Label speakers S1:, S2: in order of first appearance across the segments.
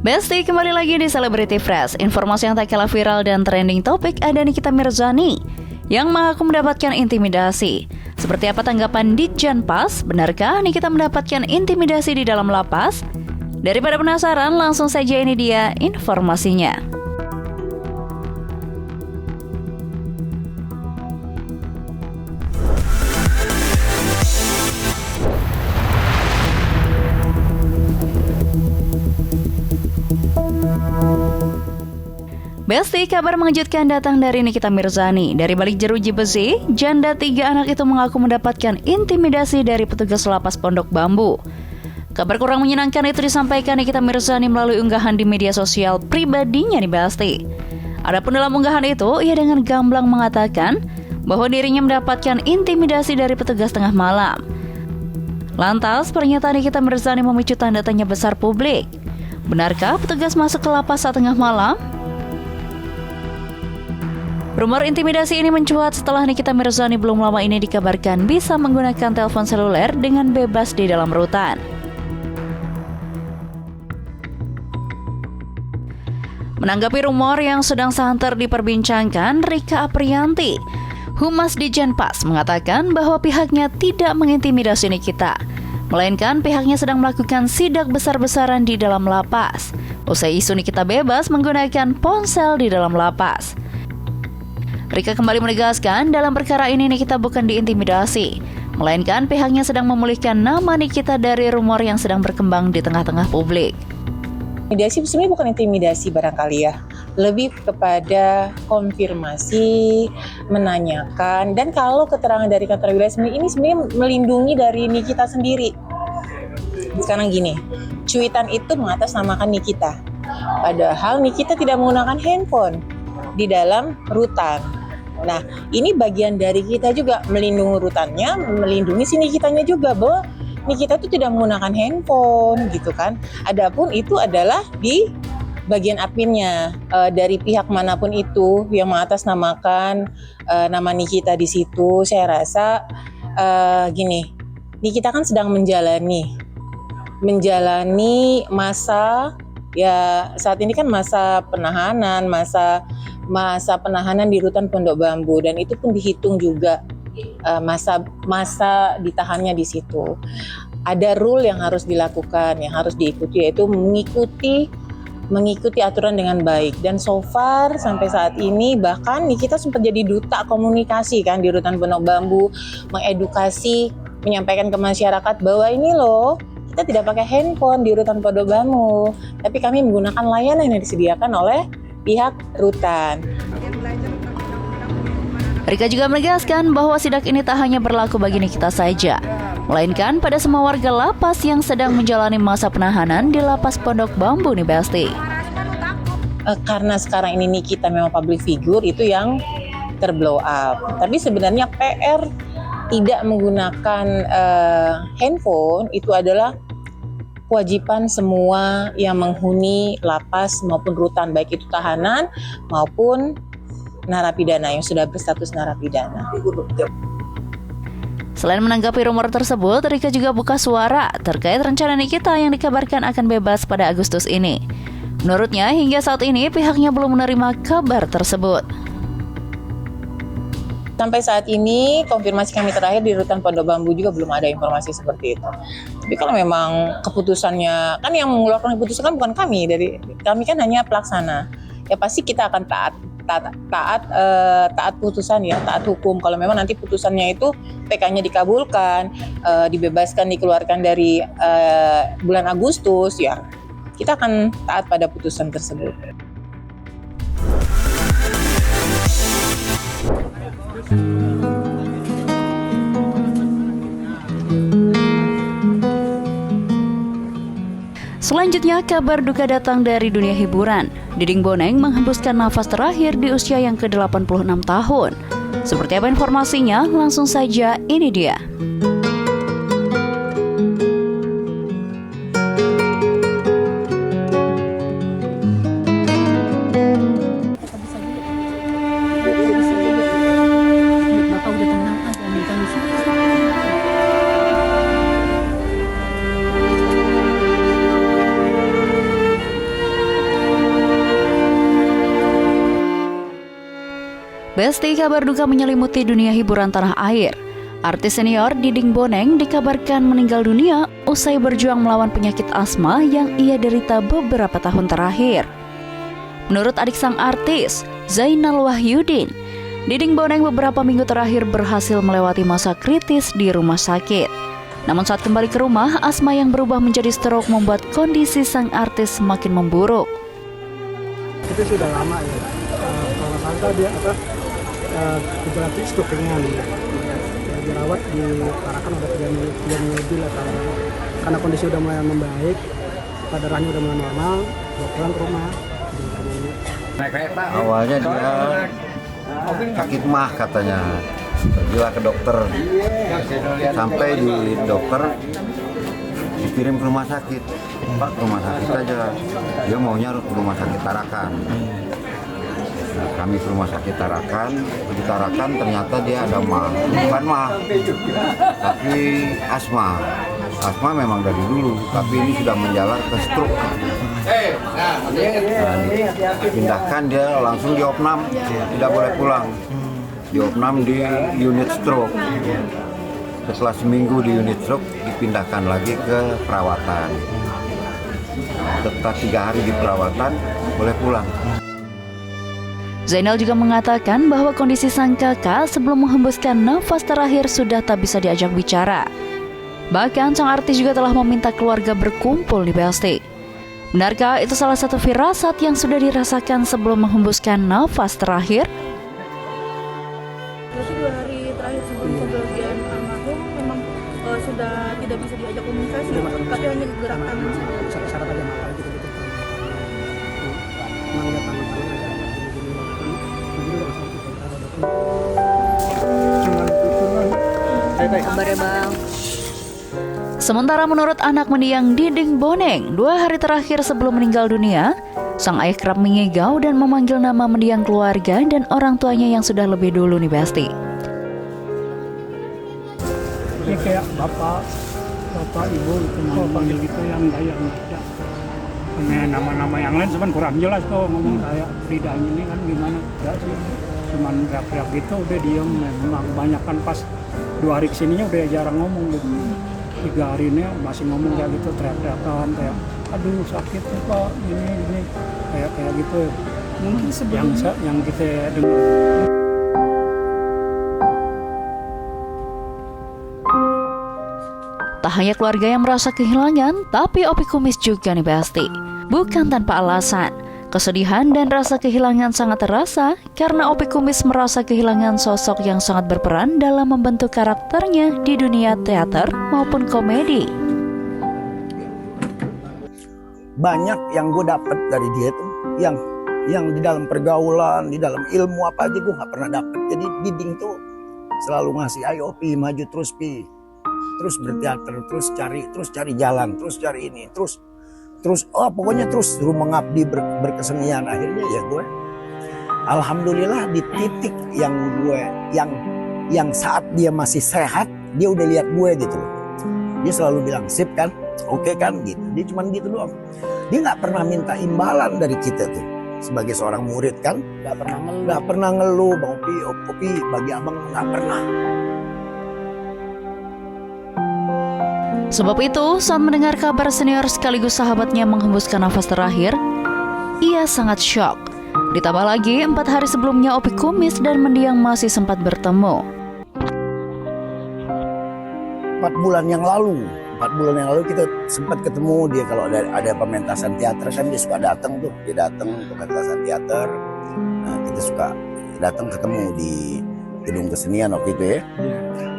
S1: Besti, kembali lagi di Celebrity Fresh. Informasi yang tak kalah viral dan trending topik ada Nikita Mirzani yang mengaku mendapatkan intimidasi. Seperti apa tanggapan Ditjen Pas? Benarkah Nikita mendapatkan intimidasi di dalam lapas? Daripada penasaran, langsung saja ini dia informasinya. Besti, kabar mengejutkan datang dari Nikita Mirzani. Dari balik jeruji besi, janda 3 anak itu mengaku mendapatkan intimidasi dari petugas lapas Pondok Bambu. Kabar kurang menyenangkan itu disampaikan Nikita Mirzani melalui unggahan di media sosial pribadinya nih Besti. Adapun dalam unggahan itu, ia dengan gamblang mengatakan bahwa dirinya mendapatkan intimidasi dari petugas tengah malam. Lantas, pernyataan Nikita Mirzani memicu tanda tanya besar publik. Benarkah petugas masuk ke lapas saat tengah malam? Rumor intimidasi ini mencuat setelah Nikita Mirzani belum lama ini dikabarkan bisa menggunakan telepon seluler dengan bebas di dalam rutan. Menanggapi rumor yang sedang santer diperbincangkan, Rika Aprianti, Humas Ditjen Pas, mengatakan bahwa pihaknya tidak mengintimidasi Nikita, melainkan pihaknya sedang melakukan sidak besar-besaran di dalam lapas. Usai isu Nikita bebas menggunakan ponsel di dalam lapas. Rika kembali menegaskan dalam perkara ini Nikita bukan diintimidasi, melainkan pihaknya sedang memulihkan nama Nikita dari rumor yang sedang berkembang di tengah-tengah publik.
S2: Intimidasi sebenarnya bukan intimidasi barangkali ya, lebih kepada konfirmasi, menanyakan, dan kalau keterangan dari kantor wilayah ini sebenarnya melindungi dari Nikita sendiri. Sekarang gini, cuitan itu mengatasnamakan Nikita, padahal Nikita tidak menggunakan handphone di dalam rutan. Nah, ini bagian dari kita juga melindungi rutannya, melindungi si Nikitanya juga bahwa Nikita itu tidak menggunakan handphone gitu kan. Adapun itu adalah di bagian adminnya, dari pihak manapun itu yang mengatasnamakan nama Nikita di situ. Saya rasa gini, Nikita kan sedang menjalani masa, ya saat ini kan masa penahanan, masa penahanan di rutan Pondok Bambu, dan itu pun dihitung juga masa ditahannya di situ. Ada rule yang harus dilakukan, yang harus diikuti, yaitu mengikuti aturan dengan baik. Dan so far sampai saat ini bahkan Nikita sempat jadi duta komunikasi kan di rutan Pondok Bambu, mengedukasi, menyampaikan ke masyarakat bahwa ini loh, kita tidak pakai handphone di rutan Pondok Bambu, tapi kami menggunakan layanan yang disediakan oleh pihak rutan.
S1: Rika juga menegaskan bahwa sidak ini tak hanya berlaku bagi Nikita saja, melainkan pada semua warga lapas yang sedang menjalani masa penahanan di lapas Pondok Bambu nih Besti.
S2: Karena sekarang ini Nikita memang public figure, itu yang terblow up. Tapi sebenarnya PR tidak menggunakan handphone itu adalah kewajiban semua yang menghuni lapas maupun rutan, baik itu tahanan maupun narapidana yang sudah berstatus narapidana.
S1: Selain menanggapi rumor tersebut, Rika juga buka suara terkait rencana Nikita yang dikabarkan akan bebas pada Agustus ini. Menurutnya, hingga saat ini pihaknya belum menerima kabar tersebut.
S2: Sampai saat ini, konfirmasi kami terakhir di rutan Pondok Bambu juga belum ada informasi seperti itu. Tapi kalau memang keputusannya, kan yang mengeluarkan keputusan kan bukan kami, dari kami kan hanya pelaksana. Ya pasti kita akan taat putusan ya, taat hukum. Kalau memang nanti putusannya itu PK-nya dikabulkan, dibebaskan, dikeluarkan dari bulan Agustus, ya kita akan taat pada putusan tersebut.
S1: Selanjutnya, kabar duka datang dari dunia hiburan. Diding Boneng menghembuskan nafas terakhir di usia yang ke-86 tahun. Seperti apa informasinya? Langsung saja, ini dia. Besti, kabar duka menyelimuti dunia hiburan tanah air. Artis senior Diding Boneng dikabarkan meninggal dunia usai berjuang melawan penyakit asma yang ia derita beberapa tahun terakhir. Menurut adik sang artis, Zainal Wahyudin, Diding Boneng beberapa minggu terakhir berhasil melewati masa kritis di rumah sakit. Namun saat kembali ke rumah, asma yang berubah menjadi stroke membuat kondisi sang artis semakin memburuk.
S3: Itu sudah lama ya. Kalau sangka dia berarti stroke ringan. Dirawat di Tarakan udah 3 minggu lebih lah karena kondisi udah mulai membaik, darahnya udah mulai normal, bawa pulang ke rumah.
S4: Awalnya dia sakit mah katanya, pergilah ke dokter, sampai di dokter dikirim ke rumah sakit. Pak, ke rumah sakit aja, dia maunya ke rumah sakit Tarakan. Nah, kami ke rumah sakit Tarakan, di Tarakan ternyata dia ada bukan mah, tapi asma. Asma memang dari dulu, tapi ini sudah menjalar ke stroke. Nah, dipindahkan dia langsung diopnam, tidak boleh pulang. Diopnam di unit stroke. Setelah seminggu di unit stroke, dipindahkan lagi ke perawatan. Setelah 3 hari di perawatan, boleh pulang.
S1: Zainal juga mengatakan bahwa kondisi sang kakak sebelum menghembuskan nafas terakhir sudah tak bisa diajak bicara. Bahkan sang artis juga telah meminta keluarga berkumpul di BSD. Benarkah itu salah satu firasat yang sudah dirasakan sebelum menghembuskan nafas terakhir?
S5: Berarti 2 hari terakhir sebelum kebahagiaan almarhum memang sudah tidak bisa diajak komunikasi, tapi hanya gerak tangan.
S3: Syarat aja makan gitu-gitu. Mangga tangan-tangan aja.
S5: Kabarnya bang.
S1: Sementara menurut anak mendiang Diding Boneng, 2 hari terakhir sebelum meninggal dunia, sang ayah kerap mengigau dan memanggil nama mendiang keluarga dan orang tuanya yang sudah lebih dulu nih Besti.
S3: Ini kayak bapak ibu itu panggil gitu yang ada. Nama-nama yang lain cuman kurang jelas kok ngomong kayak Frida ini kan gimana enggak sih, cuman teriak-teriak gitu udah diem. Memang kebanyakan pas 2 hari kesininya udah jarang ngomong gitu. 3 hari ini masih ngomong kayak gitu, teriak-teriakan kayak aduh sakit ya pak ini kayak gitu. Mungkin sebelumnya yang kita dengar.
S1: Tak hanya keluarga yang merasa kehilangan, tapi Opi Kumis juga nih Besti. Bukan tanpa alasan, kesedihan dan rasa kehilangan sangat terasa karena Opi Kumis merasa kehilangan sosok yang sangat berperan dalam membentuk karakternya di dunia teater maupun komedi.
S6: Banyak yang gue dapet dari dia tuh, yang di dalam pergaulan, di dalam ilmu apa aja gue nggak pernah dapet. Jadi Diding tuh selalu ngasih, ayo Pi, maju terus Pi. Terus berteater, terus cari jalan, terus cari ini, terus pokoknya terus suruh mengabdi berkesenian. Akhirnya ya gue alhamdulillah di titik yang saat dia masih sehat, dia udah lihat gue gitu loh. Dia selalu bilang sip kan, oke kan gitu. Dia cuma gitu doang. Dia nggak pernah minta imbalan dari kita tuh sebagai seorang murid kan, nggak pernah ngeluh bang Opi bagi abang, nggak pernah.
S1: Sebab itu, saat mendengar kabar senior sekaligus sahabatnya menghembuskan nafas terakhir, ia sangat shock. Ditambah lagi, 4 hari sebelumnya Opi Kumis dan mendiang masih sempat bertemu.
S6: 4 bulan yang lalu kita sempat ketemu dia. Kalau ada pementasan teater kan dia suka datang tuh, dia datang pementasan teater. Nah, kita suka datang ketemu di gedung kesenian waktu itu ya.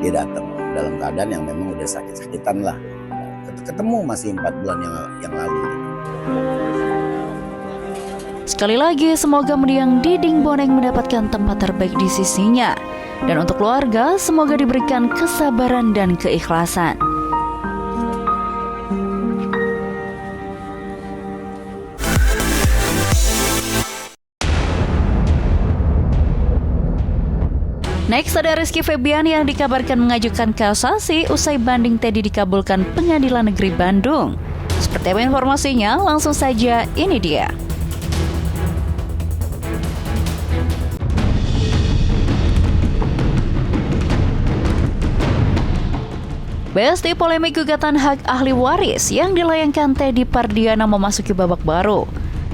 S6: Dia datang dalam keadaan yang memang udah sakit-sakitan lah. Ketemu masih 4 bulan yang lalu.
S1: Sekali lagi, semoga mendiang Diding Boneng mendapatkan tempat terbaik di sisinya. Dan untuk keluarga, semoga diberikan kesabaran dan keikhlasan. Next, ada Rizky Febian yang dikabarkan mengajukan kasasi usai banding Teddy dikabulkan Pengadilan Negeri Bandung. Seperti apa informasinya? Langsung saja, ini dia. Besti, polemik gugatan hak ahli waris yang dilayangkan Teddy Pardiana memasuki babak baru.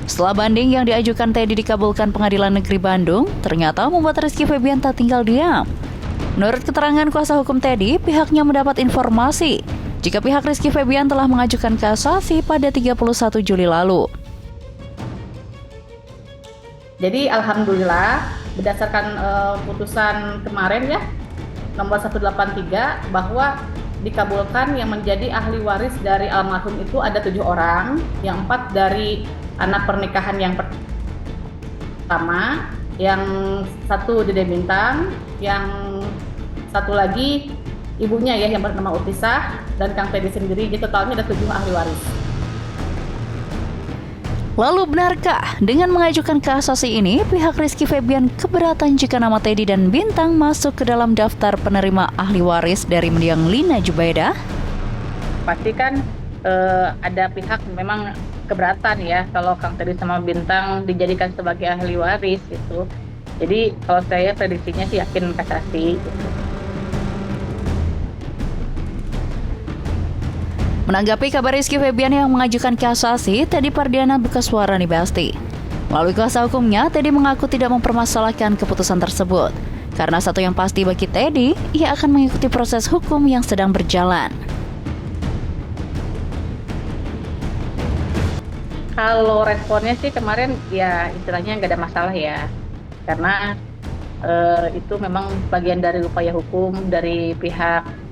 S1: Setelah banding yang diajukan Teddy dikabulkan Pengadilan Negeri Bandung, ternyata membuat Rizky Febian tak tinggal diam. Menurut keterangan kuasa hukum Teddy, pihaknya mendapat informasi jika pihak Rizky Febian telah mengajukan kasasi pada 31 Juli lalu.
S7: Jadi alhamdulillah berdasarkan putusan kemarin ya nomor 183 bahwa dikabulkan yang menjadi ahli waris dari almarhum itu ada 7 orang, yang 4 dari anak pernikahan yang pertama, yang 1 Dede Bintang, yang 1 lagi ibunya ya yang bernama Utisah, dan Kang Teddy sendiri. Jadi totalnya ada 7 ahli waris.
S1: Lalu benarkah dengan mengajukan kasasi ini pihak Rizky Febian keberatan jika nama Teddy dan Bintang masuk ke dalam daftar penerima ahli waris dari mendiang Lina Jubaidah?
S7: Pasti kan ada pihak memang keberatan ya kalau Kang Teddy sama Bintang dijadikan sebagai ahli waris gitu. Jadi kalau saya prediksinya sih yakin kasasi gitu.
S1: Menanggapi kabar Rizky Febian yang mengajukan kasasi, Teddy Pardiana buka suara nih Besti. Melalui kuasa hukumnya, Teddy mengaku tidak mempermasalahkan keputusan tersebut. Karena satu yang pasti bagi Teddy, ia akan mengikuti proses hukum yang sedang berjalan.
S7: Kalau responnya sih kemarin ya istilahnya nggak ada masalah ya, karena itu memang bagian dari upaya hukum dari pihak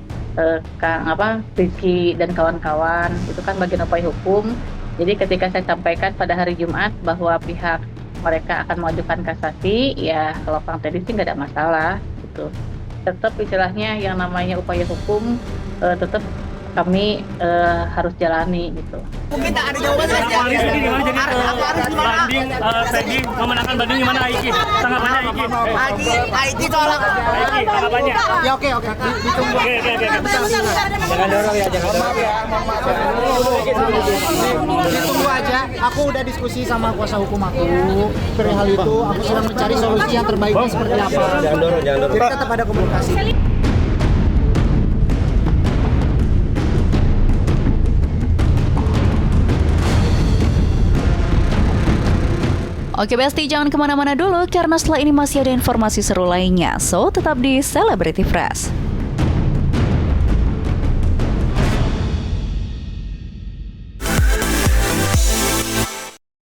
S7: Rizky dan kawan-kawan, itu kan bagian upaya hukum. Jadi ketika saya sampaikan pada hari Jumat bahwa pihak mereka akan mengajukan kasasi, ya kalau Kang Teddy sih nggak ada masalah gitu. Tetap istilahnya yang namanya upaya hukum tetap kami harus jalani gitu.
S8: Kita ada jawabannya.
S3: Jadi gimana jadi banding Teddy memenangkan banding gimana Aiki? Tanggapannya Aiki?
S8: Aiki tolak.
S3: Aiki tanggapannya?
S8: Ya oke. Ditunggu.
S3: Oke.
S8: Jangan dorong ya, jangan dorong. Ditunggu aja. Aku udah diskusi sama kuasa hukum aku. Perihal itu aku sedang mencari solusi yang terbaik seperti apa. Jangan dorong. Jadi tetap ada komunikasi.
S1: Oke Besti, jangan kemana-mana dulu karena setelah ini masih ada informasi seru lainnya. So, tetap di Celebrity Fresh.